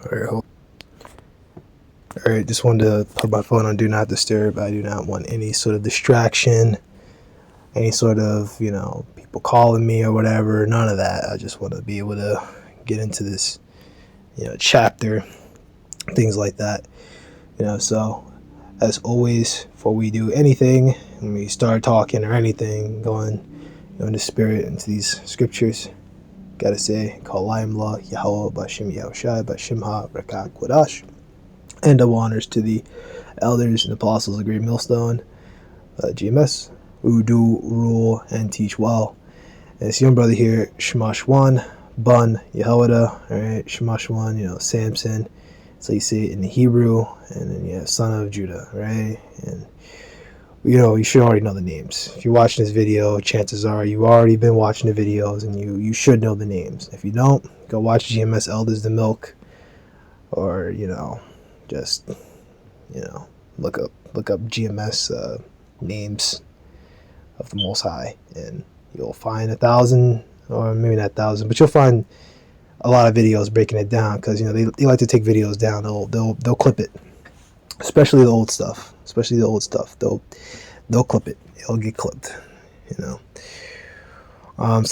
Alright, just wanted to put my phone on Do Not Disturb. I do not want any sort of distraction, any sort of, people calling me or whatever. None of that. I just want to be able to get into this, chapter, things like that. So as always, before we do anything, when we start talking or anything, going in the spirit into these scriptures, gotta say, Kalayim La Yahweh Bashim Yahushai Bashim Ha Rakak Wadash. And double honors to the elders and apostles of Great Millstone, GMS, who do rule and teach well. And this young brother here, Shema Shwan, Bun, Yehoiada, alright, Shema Shwan, Samson, so you say it in the Hebrew, and then son of Judah, right? And you should already know the names. If you're watching this video, chances are you've already been watching the videos, and you should know the names. If you don't, go watch GMS Elders the Milk, or just look up GMS names of the Most High, and you'll find 1,000, or maybe not 1,000, but you'll find a lot of videos breaking it down, because they like to take videos down. They'll clip it, especially the old stuff. They'll clip it. It'll get clipped. So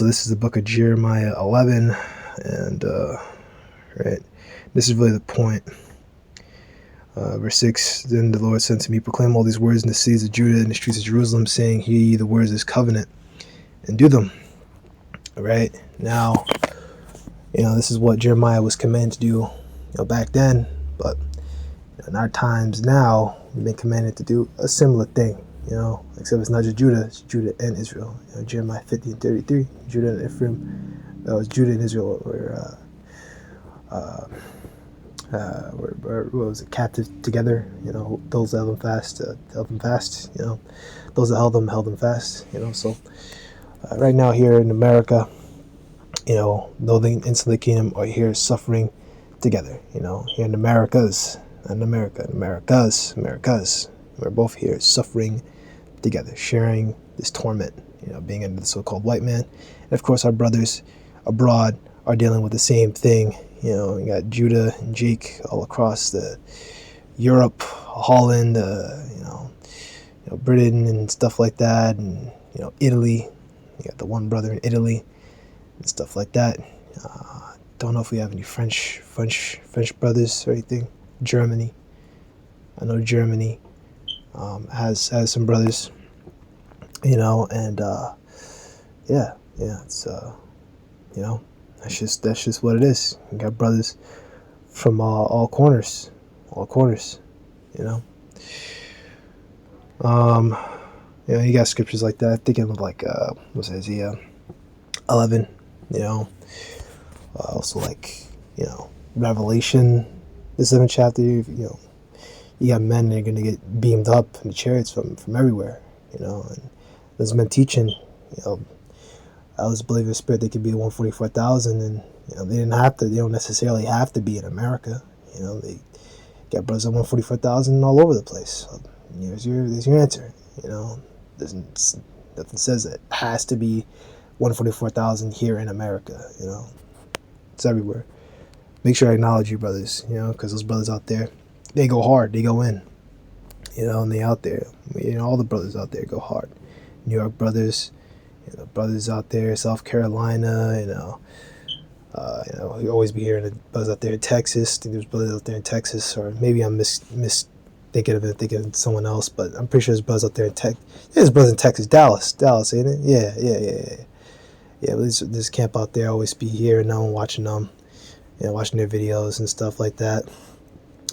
this is the book of Jeremiah 11, and right, this is really the point. Verse 6, then the Lord said to me, proclaim all these words in the cities of Judah and the streets of Jerusalem, saying, hear ye the words of this covenant, and do them. All right, now, this is what Jeremiah was commanded to do back then, but in our times now, we've been commanded to do a similar thing, except it's not just Judah, it's Judah and Israel. Jeremiah 50 and 33, Judah and Ephraim, Judah and Israel were captive together. Those that held them fast. Those that held them fast. So right now here in America, though the insular kingdom are here suffering together. Here in Americas, we're both here suffering together, sharing this torment. Being under the so-called white man, and of course our brothers abroad are dealing with the same thing. You got Judah and Jake all across the Europe, Holland, Britain and stuff like that, and Italy. You got the one brother in Italy and stuff like that. Don't know if we have any French brothers or anything. Germany, I know Germany has some brothers, and it's that's just what it is. You got brothers from all corners. You got scriptures like that. Thinking of like what's Isaiah 11. Also like Revelation, the 7th chapter. You got men that are gonna get beamed up in the chariots from everywhere. And there's men teaching. I was believing in spirit they could be 144,000, and they didn't have to. They don't necessarily have to be in America. They got brothers at 144,000 all over the place. So, there's your answer. There's nothing says it has to be 144,000 here in America. It's everywhere. Make sure I acknowledge you brothers. Because those brothers out there, they go hard. They go in. And they out there. All the brothers out there go hard. New York brothers. Brothers out there, South Carolina, you always be hearing the brothers out there in Texas. I think there's brothers out there in Texas, or maybe I'm thinking of someone else, but I'm pretty sure there's brothers out there in Texas. There's brothers in Texas, Dallas, ain't it? Yeah. But there's camp out there. I always be hearing them, watching them, watching their videos and stuff like that.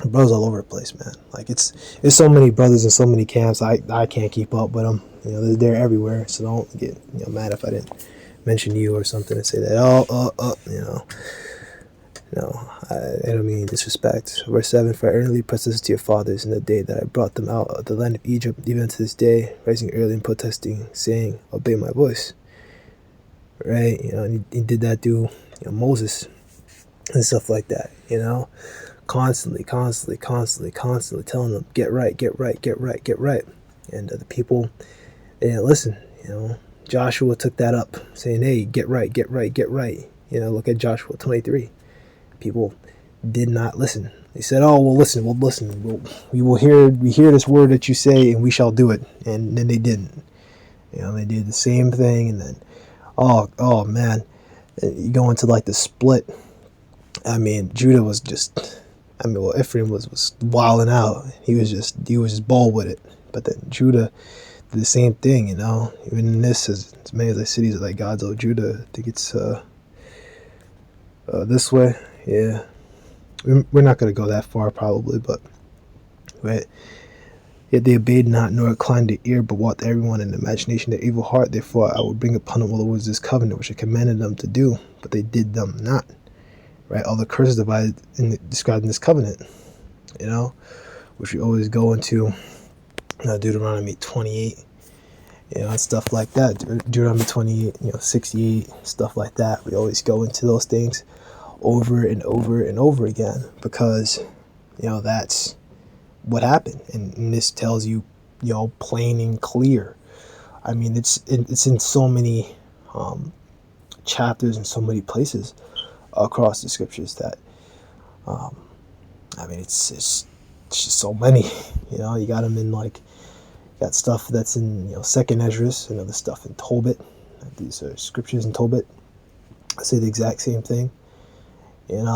Brothers all over the place, man. Like it's so many brothers in so many camps. I can't keep up with them. They're everywhere. So don't get mad if I didn't mention you or something and say that. I don't mean disrespect. Verse 7: For I earnestly protested to your fathers in the day that I brought them out of the land of Egypt, even to this day, rising early and protesting, saying, "Obey my voice." Right? And he did that through Moses and stuff like that. Constantly telling them, get right. And the people, they didn't listen. Joshua took that up, saying, hey, get right. Look at Joshua 23. People did not listen. They said, "Oh, we'll listen. We'll listen. We hear this word that you say, and we shall do it." And then they didn't. They did the same thing, and then, oh man, you go into like the split. I mean, Judah was just. I mean, well, Ephraim was wilding out. He was just bold with it. But then Judah did the same thing. Even in this, as many of the cities are like God's old Judah. I think it's this way. Yeah. We're not going to go that far probably, but right. Yet they obeyed not, nor inclined their ear, but walked everyone in the imagination of their evil heart. Therefore I will bring upon them all the words of this covenant, which I commanded them to do, but they did them not. Right, all the curses divided and described in this covenant, which we always go into Deuteronomy 28, and stuff like that. Deuteronomy 28, 68, stuff like that. We always go into those things over and over and over again because that's what happened, and this tells you plain and clear. I mean, it's in so many chapters and so many places across the scriptures that I mean it's just so many. You got them in got stuff that's in second Esdras and other stuff in Tobit. These are scriptures in Tobit. I say the exact same thing. And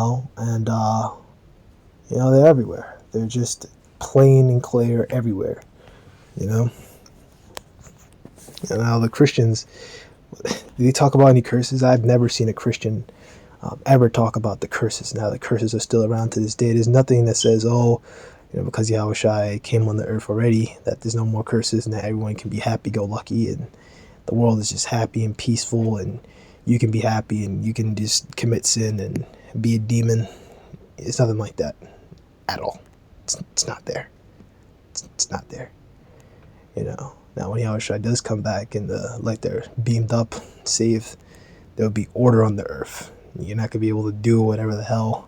they're everywhere. They're just plain and clear everywhere. And now the Christians, do they talk about any curses? I've never seen a Christian ever talk about the curses. Now the curses are still around to this day. There's nothing that says, because Yahushua came on the earth already, that there's no more curses and that everyone can be happy-go-lucky and the world is just happy and peaceful and you can be happy and you can just commit sin and be a demon. It's nothing like that at all. It's not there. It's not there. Now when Yahushua does come back and they're beamed up, saved, there will be order on the earth. You're not going to be able to do whatever the hell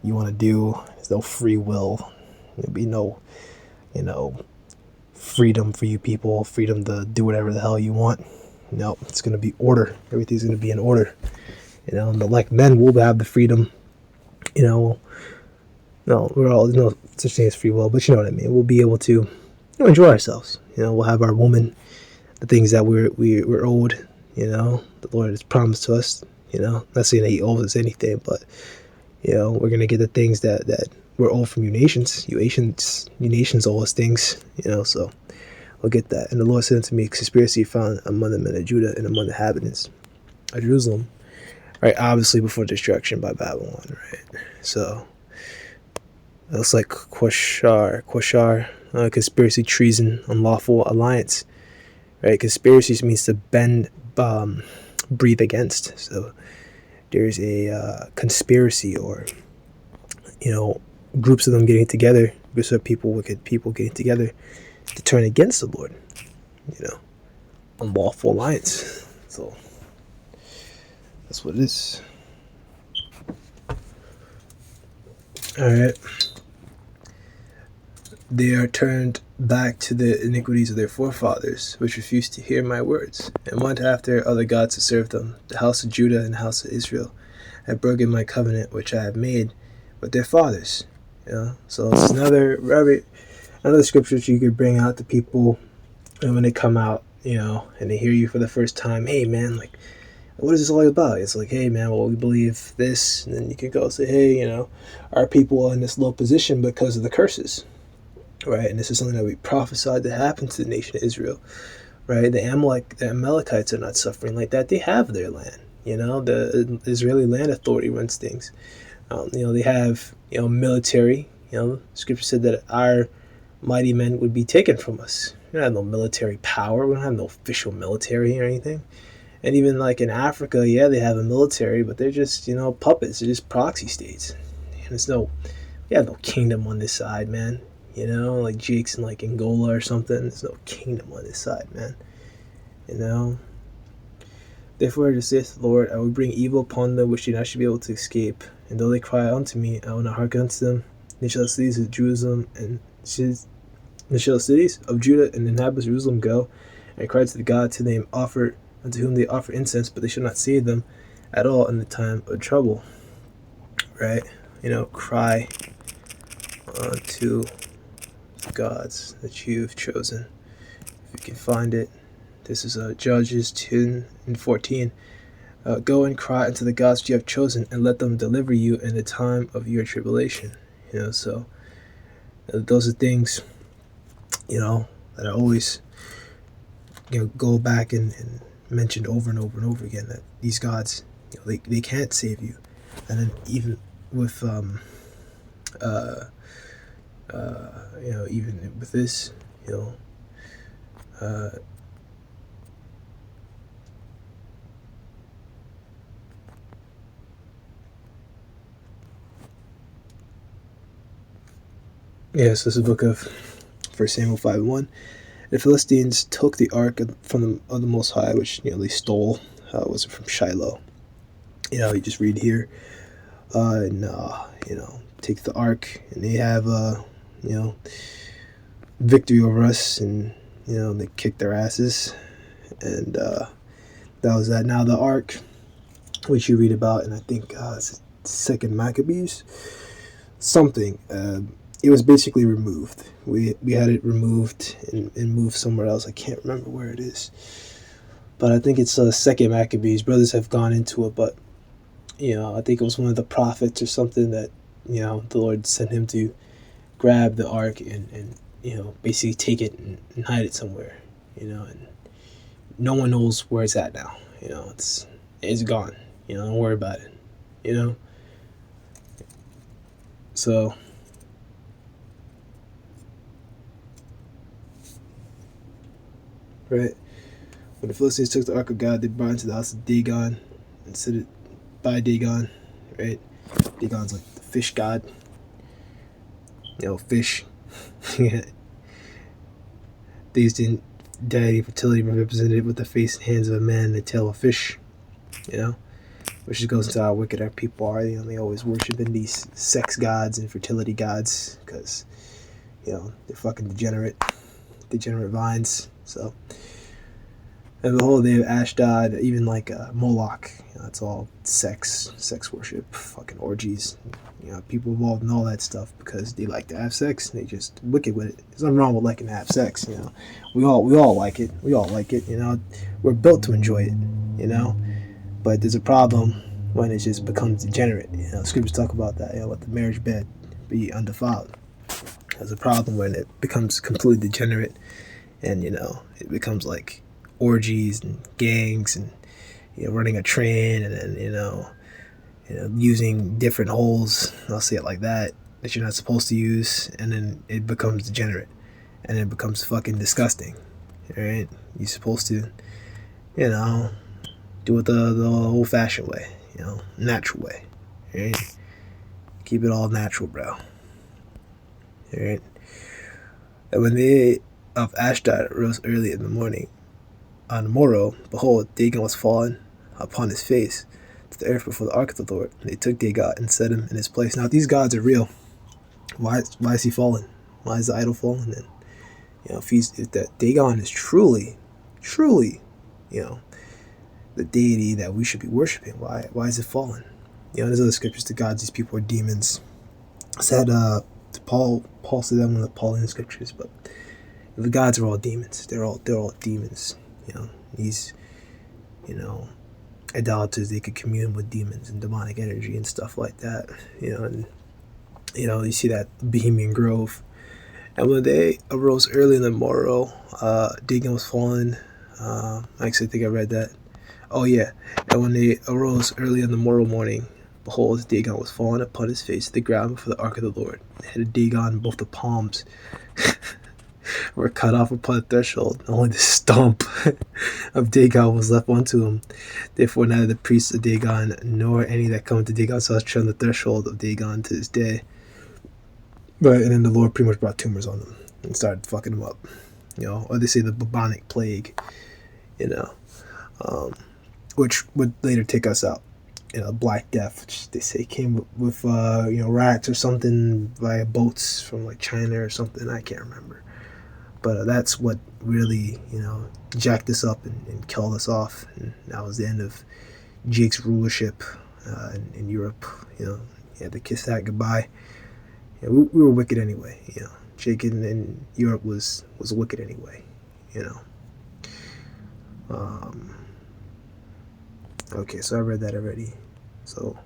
you want to do. There's no free will. There'll be no, freedom for you people, freedom to do whatever the hell you want. No, it's going to be order. Everything's going to be in order. And the elect men will have the freedom. No, there's no such thing as free will, but you know what I mean. We'll be able to enjoy ourselves. We'll have our woman, the things that we're owed. The Lord has promised to us. Not saying that He owes us anything, but we're gonna get the things that we're owed from you nations. You nations owe us things. So we'll get that. And the Lord said unto me, conspiracy found among the men of Judah and among the inhabitants of Jerusalem. Right, obviously before destruction by Babylon. Right, so it looks like Quashar, conspiracy, treason, unlawful alliance. Right, conspiracies means to bend, breathe against. So there's a conspiracy, or groups of them getting together, groups of people, wicked people getting together to turn against the Lord. Unlawful alliance. So that's what it is. Alright. They are turned back to the iniquities of their forefathers, which refused to hear my words, and went after other gods to serve them. The house of Judah and the house of Israel have broken my covenant which I have made with their fathers. So it's another scriptures you could bring out to people, and when they come out, and they hear you for the first time, hey man, what is this all about? It's like, hey man, well, we believe this, and then you can go say, hey, our people are in this low position because of the curses. Right, and this is something that we prophesied to happen to the nation of Israel. Right, the Amalekites are not suffering like that. They have their land. The Israeli land authority runs things. They have military. Scripture said that our mighty men would be taken from us. We don't have no military power. We don't have no official military or anything. And even in Africa, they have a military, but they're just puppets. They're just proxy states. And we have no kingdom on this side, man. Like Jake's in Angola or something. There's no kingdom on this side, man. Therefore, thus saith the Lord, I will bring evil upon them which do not should be able to escape. And though they cry unto me, I will not hearken unto them. They shall the cities of Jerusalem and the cities of Judah and the inhabitants of Jerusalem go and cry to the God unto whom they offer incense, but they shall not save them at all in the time of trouble. Right? cry unto the gods that you've chosen. If you can find it, this is Judges 10 and 14. Go and cry unto the gods you have chosen, and let them deliver you in the time of your tribulation. So those are things, that I always, go back and mentioned over and over and over again, that these gods, they can't save you. And then even with, even with this, yes, this is the book of 1 Samuel 5:1. The Philistines took the ark from the Most High, which they stole. Was it from Shiloh? You just read here, and take the ark, and they have victory over us, and they kicked their asses, and that was that. Now the ark, which you read about, and I think it's Second Maccabees, something. It was basically removed. We had it removed and moved somewhere else. I can't remember where it is, but I think it's Second Maccabees. Brothers have gone into it, but I think it was one of the prophets or something that the Lord sent him to grab the ark and basically take it and hide it somewhere, and no one knows where it's at now. It's gone. Don't worry about it. So. Right. When the Philistines took the ark of God, they brought it into the house of Dagon and set it by Dagon. Right. Dagon's like the fish god. Fish. These deity fertility represented with the face and hands of a man and the tail of a fish. Which just goes into how wicked our people are. They always worshiping these sex gods and fertility gods because they're fucking degenerate vines. So, and the whole day of Ashdod, even like Moloch, it's all sex worship, fucking orgies. People involved in all that stuff because they like to have sex. And they just wicked with it. There's nothing wrong with liking to have sex. We all like it. We all like it. We're built to enjoy it. But there's a problem when it just becomes degenerate. Scriptures talk about that. Let the marriage bed be undefiled. There's a problem when it becomes completely degenerate. And it becomes like orgies and gangs and running a train and then using different holes, I'll say it like that you're not supposed to use, and then it becomes degenerate and it becomes fucking disgusting. Right? You're supposed to do it the old fashioned way, natural way. Right? Keep it all natural, bro. Right? And when they of Ashdod rose early in the morning. On the morrow, behold, Dagon was fallen upon his face to the earth before the ark of the Lord. And they took Dagon and set him in his place. Now, if these gods are real, why is he fallen? Why is the idol fallen? And if that Dagon is truly, the deity that we should be worshiping, why is it fallen? There's other scriptures to gods. These people are demons. Said Paul said that in the Pauline scriptures, but. The gods are all demons. They're all demons. These, idolaters, they could commune with demons and demonic energy and stuff like that. And you see that Bohemian Grove. And when they arose early in the morrow, Dagon was fallen. Actually, I think I read that. Oh yeah. And when they arose early in the morning, behold, Dagon was fallen upon his face to the ground before the ark of the Lord. The head of Dagon, both the palms. Were cut off upon the threshold. Only the stump of Dagon was left unto him. Therefore neither the priests of Dagon nor any that come to Dagon's house tread on the threshold of Dagon to this day. But and then the Lord pretty much brought tumors on them and started fucking them up. Or they say the bubonic plague, which would later take us out. Black Death, which they say came with rats or something via boats from like China or something. I can't remember. But that's what really, jacked us up and killed us off. And that was the end of Jake's rulership in Europe. He had to kiss that goodbye. Yeah, we were wicked anyway. Jake in Europe was wicked anyway. Okay, so I read that already. So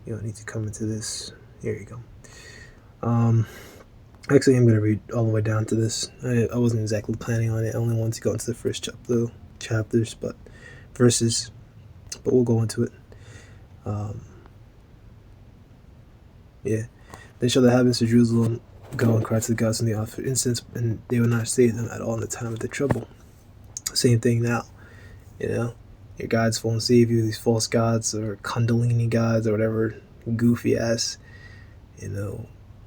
you don't need to come into this. Here you go. Actually, I'm gonna read all the way down to this. I wasn't exactly planning on it. I only wanted to go into the first chapters, but verses. But we'll go into it. Yeah. Then shall the inhabitants of Jerusalem go and cry to the gods in the offer incense, and they will not save them at all in the time of their trouble. Same thing now. Your gods won't save you. These false gods or Kundalini gods or whatever goofy ass,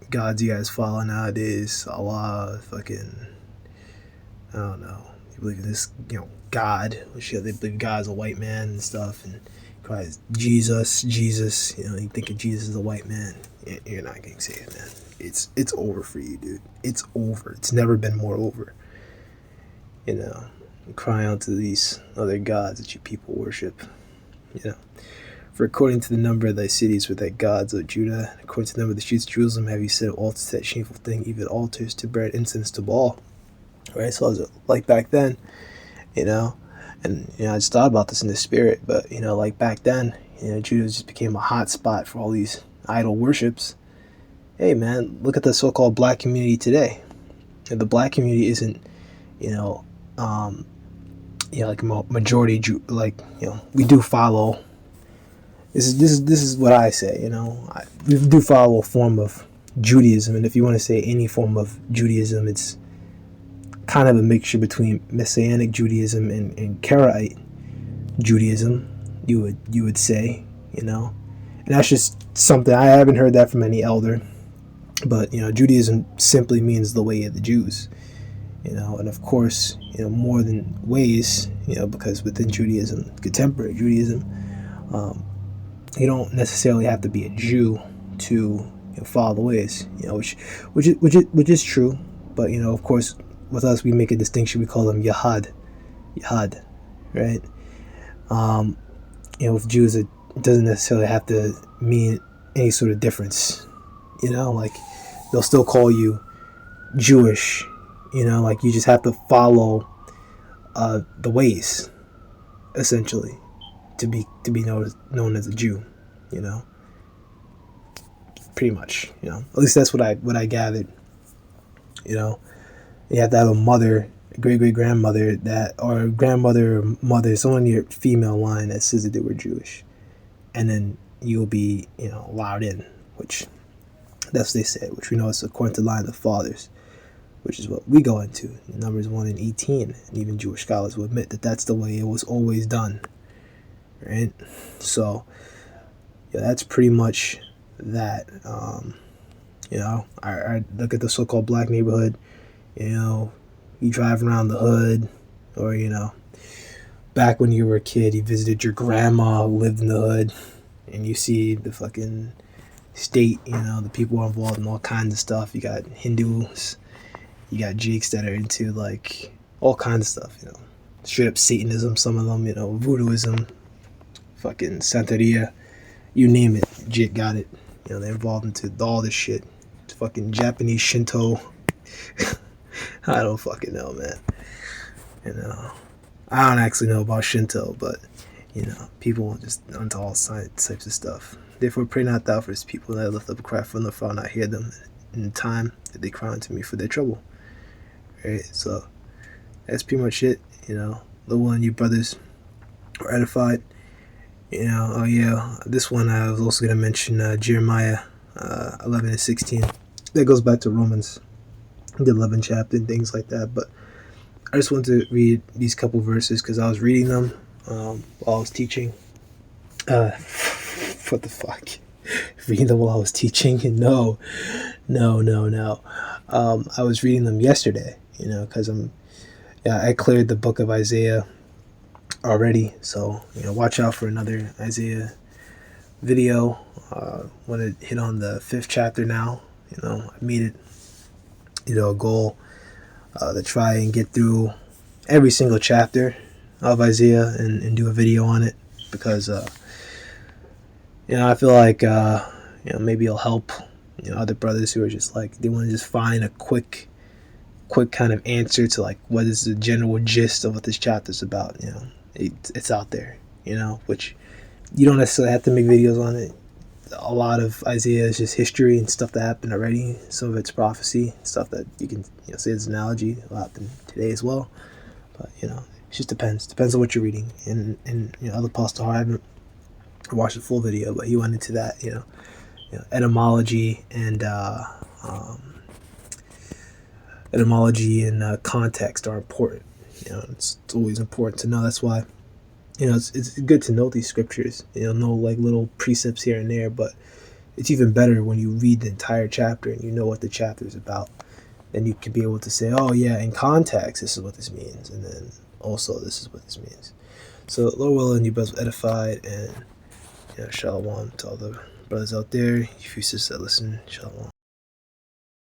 gods you guys follow nowadays. Allah, fucking, I don't know. You believe in this, God. They believe God's a white man and stuff, and cries Jesus. You think of Jesus as a white man. You're not getting saved, man. It's over for you, dude. It's over. It's never been more over. Cry out to these other gods that you people worship. For according to the number of thy cities were thy gods, O Judah, according to the number of the streets of Jerusalem have you set altars to that shameful thing, even altars to burn incense to Baal. Right? So it was like back then, and I just thought about this in the spirit, but like back then, Judah just became a hot spot for all these idol worships. Hey man, look at the so-called black community today. The black community isn't, like a majority Jew. We do follow. This is what I say. We do follow a form of Judaism, and if you want to say any form of Judaism, it's kind of a mixture between Messianic Judaism and Karaite Judaism. You would say, and that's just something I haven't heard that from any elder. But Judaism simply means the way of the Jews. And of course, more than ways, because within Judaism, contemporary Judaism, you don't necessarily have to be a Jew to follow the ways, which is true. But of course, with us, we make a distinction. We call them Yahad, right? With Jews, it doesn't necessarily have to mean any sort of difference. Like they'll still call you Jewish. Like you just have to follow the ways, essentially, to be known as a Jew. Pretty much. At least that's what I gathered. You have to have a mother, a great grandmother or grandmother or mother, someone in your female line that says that they were Jewish, and then you'll be allowed in, which that's what they said, which we know is according to the line of the fathers, which is what we go into. Numbers 1 and 18, and even Jewish scholars will admit that that's the way it was always done, right? So, that's pretty much that. I look at the so-called black neighborhood. You drive around the hood, or back when you were a kid, you visited your grandma who lived in the hood, and you see the fucking state. The people are involved in all kinds of stuff. You got Hindus. You got Jakes that are into like all kinds of stuff, straight up Satanism, some of them, voodooism, fucking Santeria, you name it, Jake got it. They're involved into all this shit. It's fucking Japanese Shinto. I don't fucking know, man. I don't actually know about Shinto, but people just into all types of stuff. Therefore, pray not thou for his people, that I lift up a cry from the far, not hear them in the time that they cry unto me for their trouble. Right, so that's pretty much it. The one you brothers are edified. Oh yeah, this one I was also gonna mention Jeremiah 11 and 16. That goes back to Romans, the 11th chapter and things like that. But I just wanted to read these couple verses because I was reading them while I was teaching. What the fuck? Reading them while I was teaching? No. I was reading them yesterday, because I cleared the book of Isaiah already. So, watch out for another Isaiah video. Want to hit on the 5th chapter now. I made it, a goal to try and get through every single chapter of Isaiah and do a video on it because, I feel like, maybe it'll help other brothers who are just like they want to just find a quick kind of answer to like what is the general gist of what this chapter is about. It's out there. Which you don't necessarily have to make videos on it. A lot of Isaiah is just history and stuff that happened already. Some of it's prophecy, stuff that you can say as an analogy will happen today as well. But it just depends on what you're reading. And other Apostle Hart, I haven't watched the full video, but he went into that. Etymology and context are important. It's always important to know. That's why it's good to know these scriptures. Know like little precepts here and there, but it's even better when you read the entire chapter and you know what the chapter is about. Then you can be able to say, oh yeah, in context, this is what this means, and then also this is what this means. So Lord willing, you both edified, and shalom to all the brothers out there. If you sisters that listen, shalom.